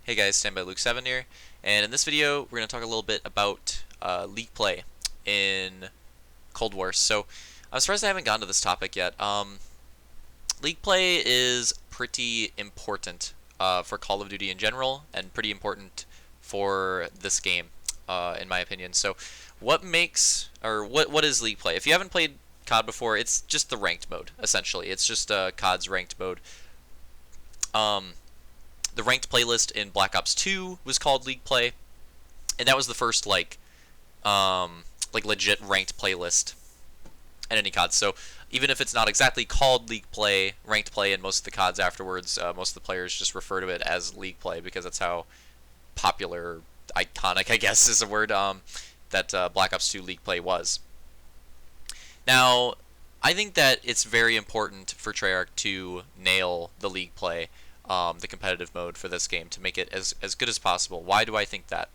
Hey guys, Standby Luke7 here, and in this video we're going to talk a little bit about League play in Cold War. So I'm surprised I haven't gone to this topic yet. League play is pretty important for Call of Duty in general, and pretty important for this game, in my opinion. So what is League play? If you haven't played COD before, it's just the ranked mode, essentially. It's just COD's ranked mode. The ranked playlist in Black Ops 2 was called League Play, and that was the first like legit ranked playlist in any COD. So even if it's not exactly called League Play, ranked play in most of the CODs afterwards, most of the players just refer to it as League Play because that's how popular, iconic, I guess is a word, that Black Ops 2 League Play was. Now, I think that it's very important for Treyarch to nail the League Play, the competitive mode for this game, to make it as good as possible. Why do I think that?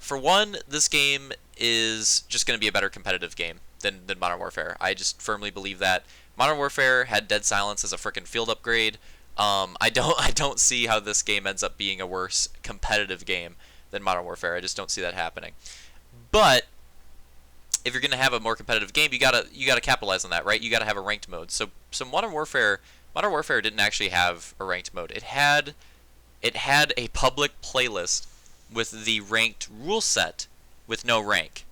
For one, this game is just going to be a better competitive game than Modern Warfare. I just firmly believe that. Modern Warfare had Dead Silence as a frickin' field upgrade. I don't see how this game ends up being a worse competitive game than Modern Warfare. I just don't see that happening. But if you're going to have a more competitive game, you gotta capitalize on that, right? You gotta have a ranked mode. So Modern Warfare didn't actually have a ranked mode. It had a public playlist with the ranked rule set with no rank.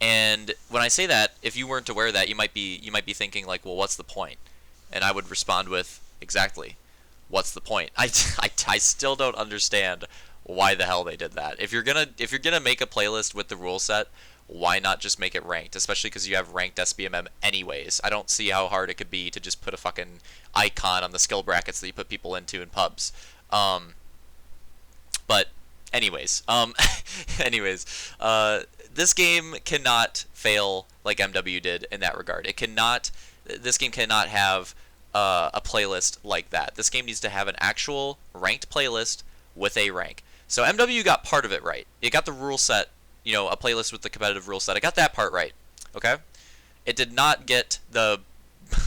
And when I say that, if you weren't aware of that, you might be thinking like, well, what's the point? And I would respond with, exactly, what's the point? I still don't understand why the hell they did that. If you're gonna make a playlist with the rule set, why not just make it ranked? Especially because you have ranked SBMM anyways. I don't see how hard it could be to just put a fucking icon on the skill brackets that you put people into in pubs. But anyways, this game cannot fail like MW did in that regard. This game cannot have a playlist like that. This game needs to have an actual ranked playlist with a rank. So MW got part of it right. It got the rule set, a playlist with the competitive rule set. I got that part right, okay? It did not get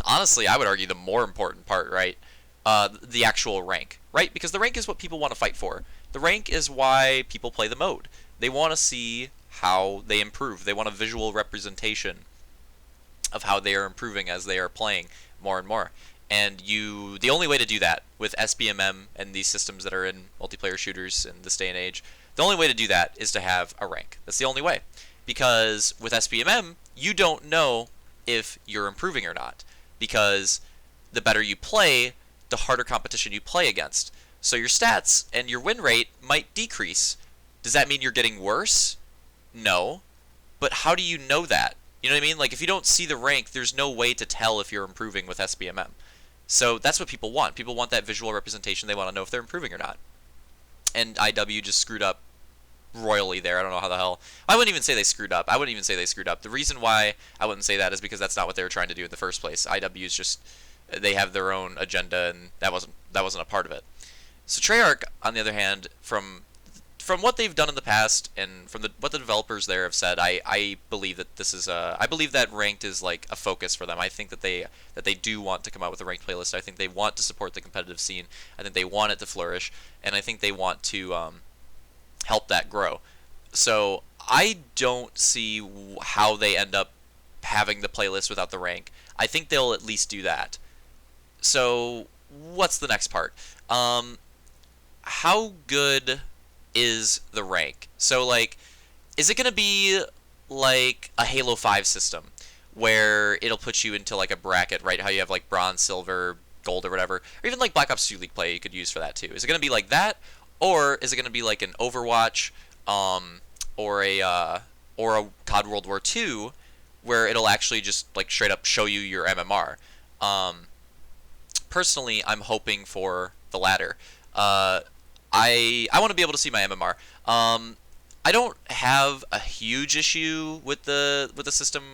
honestly, I would argue the more important part right, the actual rank, right? Because the rank is what people want to fight for. The rank is why people play the mode. They want to see how they improve. They want a visual representation of how they are improving as they are playing more and more. And the only way to do that with SBMM and these systems that are in multiplayer shooters in this day and age, the only way to do that is to have a rank. That's the only way. Because with SBMM, you don't know if you're improving or not. Because the better you play, the harder competition you play against. So your stats and your win rate might decrease. Does that mean you're getting worse? No. But how do you know that? You know what I mean? Like, if you don't see the rank, there's no way to tell if you're improving with SBMM. So that's what people want. People want that visual representation. They want to know if they're improving or not. And IW just screwed up royally there. I don't know how the hell. I wouldn't even say they screwed up. The reason why I wouldn't say that is because that's not what they were trying to do in the first place. IW is just, they have their own agenda, and that wasn't a part of it. So Treyarch, on the other hand, from what they've done in the past and from what the developers there have said, I believe that this is I believe that ranked is like a focus for them. I think that they do want to come out with a ranked playlist. I think they want to support the competitive scene. I think they want it to flourish, and I think they want to help that grow. So I don't see how they end up having the playlist without the rank. I think they'll at least do that. So what's the next part? How good is the rank? So, like, is it going to be like a Halo 5 system where it'll put you into like a bracket, right? How you have like bronze, silver, gold, or whatever, or even like Black Ops 2 League play you could use for that too. Is it going to be like that, or is it going to be like an Overwatch, or a COD World War 2, where it'll actually just like straight up show you your MMR? Personally, I'm hoping for the latter. I want to be able to see my MMR. I don't have a huge issue with the system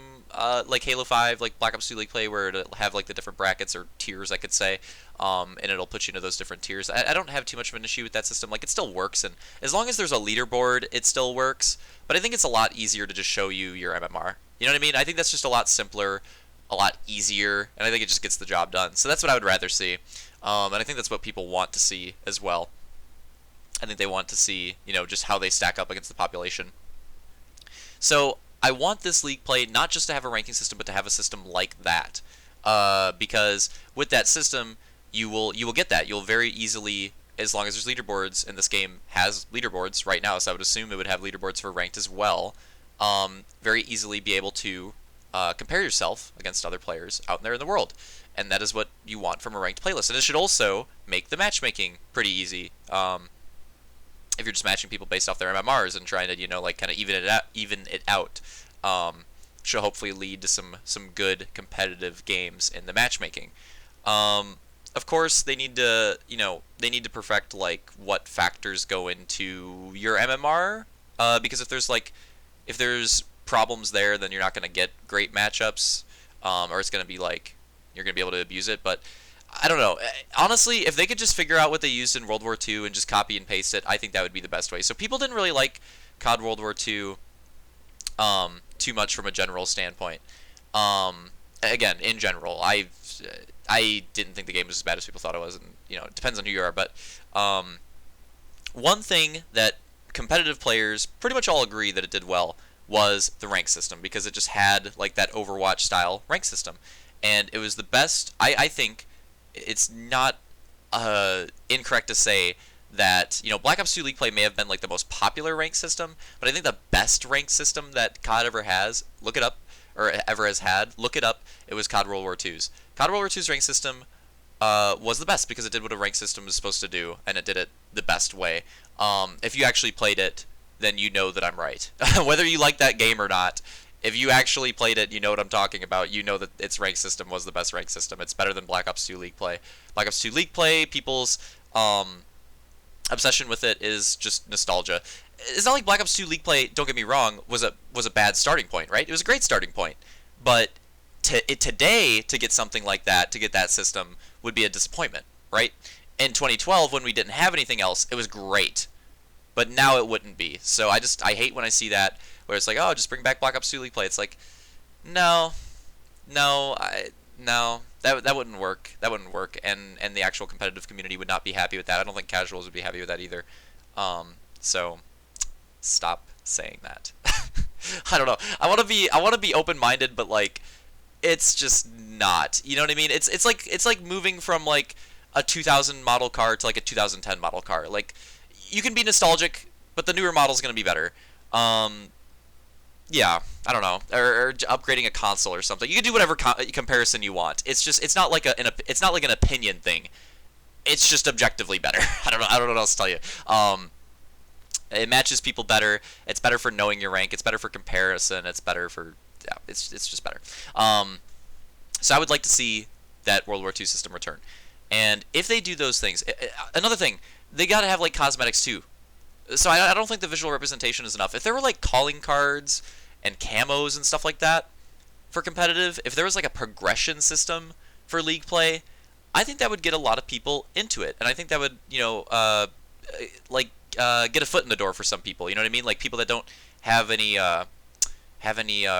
like Halo 5, like Black Ops 2 League play, where it'll have like the different brackets or tiers, I could say, and it'll put you into those different tiers. I don't have too much of an issue with that system. Like, it still works, and as long as there's a leaderboard, it still works. But I think it's a lot easier to just show you your MMR. You know what I mean? I think that's just a lot simpler, a lot easier, and I think it just gets the job done. So that's what I would rather see, and I think that's what people want to see as well. I think they want to see, just how they stack up against the population. So I want this league play not just to have a ranking system, but to have a system like that. Because with that system, you will get that. You'll very easily, as long as there's leaderboards, and this game has leaderboards right now, so I would assume it would have leaderboards for ranked as well, very easily be able to compare yourself against other players out there in the world. And that is what you want from a ranked playlist. And it should also make the matchmaking pretty easy. If you're just matching people based off their MMRs and trying to, kind of even it out, should hopefully lead to some good competitive games in the matchmaking. Of course, they need to, perfect like what factors go into your MMR, because if there's problems there, then you're not going to get great matchups, or it's going to be like you're going to be able to abuse it. But I don't know. Honestly, if they could just figure out what they used in World War II and just copy and paste it, I think that would be the best way. So people didn't really like COD World War II too much from a general standpoint. Again, in general, I didn't think the game was as bad as people thought it was, and it depends on who you are. But one thing that competitive players pretty much all agree that it did well was the rank system, because it just had like that Overwatch style rank system, and it was the best. I think it's not incorrect to say that Black Ops 2 League Play may have been like the most popular rank system, but I think the best rank system that COD ever has, look it up, or ever has had, look it up, it was COD World War II's. COD World War II's rank system was the best because it did what a rank system is supposed to do, and it did it the best way. If you actually played it, then you know that I'm right. Whether you like that game or not, if you actually played it, you know what I'm talking about. You know that its rank system was the best rank system. It's better than Black Ops 2 League Play. Black Ops 2 League Play, people's obsession with it is just nostalgia. It's not like Black Ops 2 League Play, don't get me wrong, was a bad starting point, right? It was a great starting point. But today, to get something like that, to get that system, would be a disappointment, right? In 2012, when we didn't have anything else, it was great. But now it wouldn't be. So I hate when I see that, where it's like, oh, just bring back Black Ops 2 League Play. It's like, no, that wouldn't work. That wouldn't work, and the actual competitive community would not be happy with that. I don't think casuals would be happy with that either. So stop saying that. I don't know. I want to be open-minded, but like, it's just not. You know what I mean? It's like moving from like a 2000 model car to like a 2010 model car. Like, you can be nostalgic, but the newer model's going to be better. Yeah, I don't know, or upgrading a console or something. You can do whatever comparison you want. It's not like an opinion thing. It's just objectively better. I don't know what else to tell you. It matches people better. It's better for knowing your rank. It's better for comparison. It's better for it's just better. So I would like to see that World War II system return. And if they do those things, another thing, they gotta have like cosmetics too. So I don't think the visual representation is enough. If there were like calling cards and camos and stuff like that for competitive, if there was like a progression system for league play, I think that would get a lot of people into it, and I think that would get a foot in the door for some people. You know what I mean? Like people that don't have any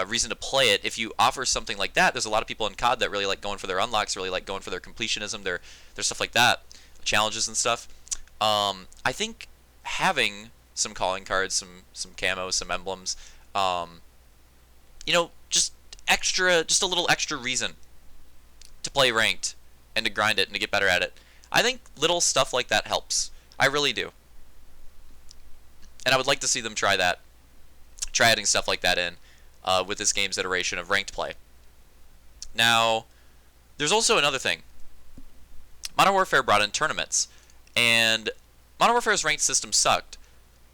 reason to play it. If you offer something like that, there's a lot of people in COD that really like going for their unlocks, really like going for their completionism, their stuff like that, challenges and stuff. I think having some calling cards, some camos, some emblems, just a little extra reason to play ranked and to grind it and to get better at it. I think little stuff like that helps. I really do. And I would like to see them try adding stuff like that in with this game's iteration of ranked play. Now, there's also another thing. Modern Warfare brought in tournaments, and Modern Warfare's ranked system sucked,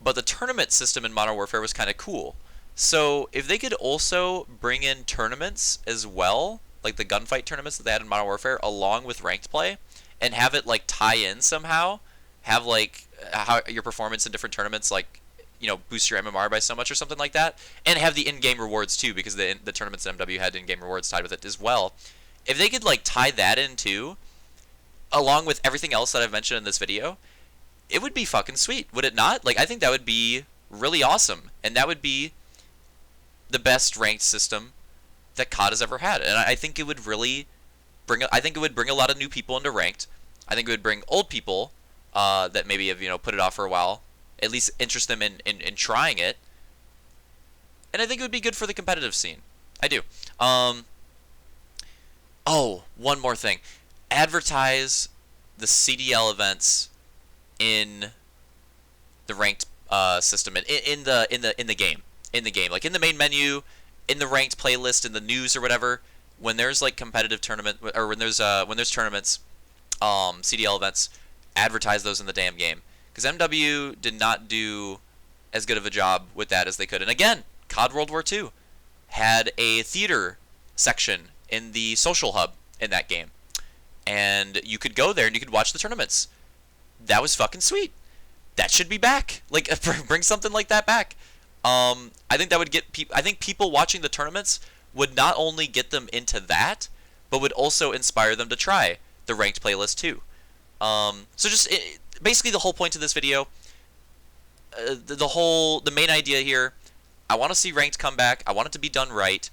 but the tournament system in Modern Warfare was kind of cool. So if they could also bring in tournaments as well, like the gunfight tournaments that they had in Modern Warfare, along with ranked play, and have it like tie in somehow, have like how your performance in different tournaments like boost your MMR by so much or something like that, and have the in-game rewards too, because the tournaments at MW had in-game rewards tied with it as well. If they could like tie that in too, along with everything else that I've mentioned in this video, it would be fucking sweet, would it not? Like, I think that would be really awesome, and that would be the best ranked system that COD has ever had. And I think it would really bring a lot of new people into ranked. I think it would bring old people that maybe have put it off for a while. At least interest them in trying it, and I think it would be good for the competitive scene. I do. Oh, one more thing. Advertise the CDL events in the ranked system in the game. In the game, like in the main menu, in the ranked playlist, in the news or whatever. When there's like competitive tournament or when there's tournaments, CDL events, advertise those in the damn game. Because MW did not do as good of a job with that as they could. And again, COD World War II had a theater section in the social hub in that game. And you could go there and you could watch the tournaments. That was fucking sweet. That should be back. Like, bring something like that back. I think that would get people. I think people watching the tournaments would not only get them into that, but would also inspire them to try the ranked playlist too. So just basically the whole point of this video, the main idea here, I want to see ranked come back. I want it to be done right.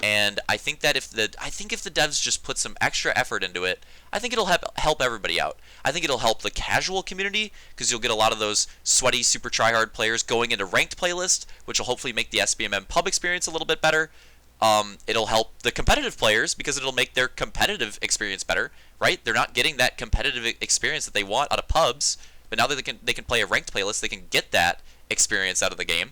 And I think that if the devs just put some extra effort into it, I think it'll help everybody out. I think it'll help the casual community because you'll get a lot of those sweaty, super tryhard players going into ranked playlist, which will hopefully make the SBMM pub experience a little bit better. It'll help the competitive players because it'll make their competitive experience better, right? They're not getting that competitive experience that they want out of pubs, but now that they can play a ranked playlist, they can get that experience out of the game.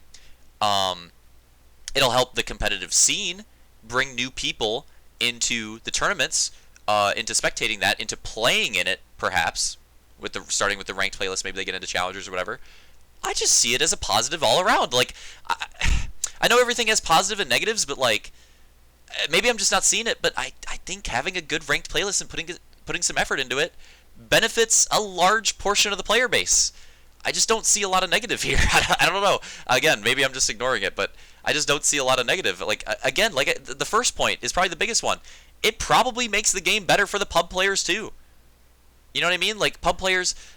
It'll help the competitive scene bring new people into the tournaments, into spectating that, into playing in it, perhaps, starting with the ranked playlist. Maybe they get into challengers or whatever. I just see it as a positive all around. Like, I know everything has positive and negatives, but like, maybe I'm just not seeing it. But I think having a good ranked playlist and putting some effort into it benefits a large portion of the player base. I just don't see a lot of negative here. I don't know. Again, maybe I'm just ignoring it, but I just don't see a lot of negative. Like, again, like the first point is probably the biggest one. It probably makes the game better for the pub players too. You know what I mean? Like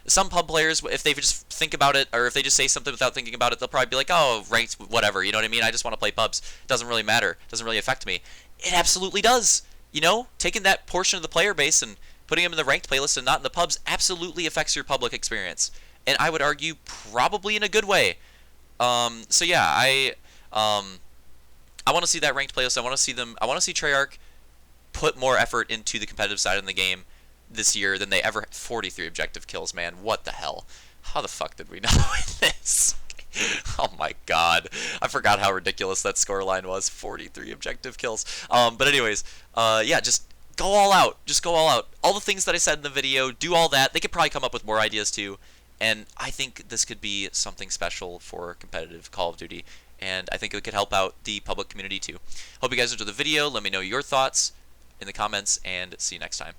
some pub players, if they just think about it, or if they just say something without thinking about it, they'll probably be like, oh, ranked, whatever. You know what I mean? I just want to play pubs. It doesn't really matter. It doesn't really affect me. It absolutely does. You know, taking that portion of the player base and putting them in the ranked playlist and not in the pubs absolutely affects your public experience. And I would argue probably in a good way. So yeah, I want to see that ranked playlist. I want to see Treyarch put more effort into the competitive side in the game this year than they ever. 43 objective kills, man. What the hell? How the fuck did we not win this? Oh my god. I forgot how ridiculous that scoreline was. 43 objective kills. But anyways, yeah, just go all out. Just go all out. All the things that I said in the video, do all that. They could probably come up with more ideas too. And I think this could be something special for competitive Call of Duty. And I think it could help out the public community too. Hope you guys enjoyed the video. Let me know your thoughts in the comments, and see you next time.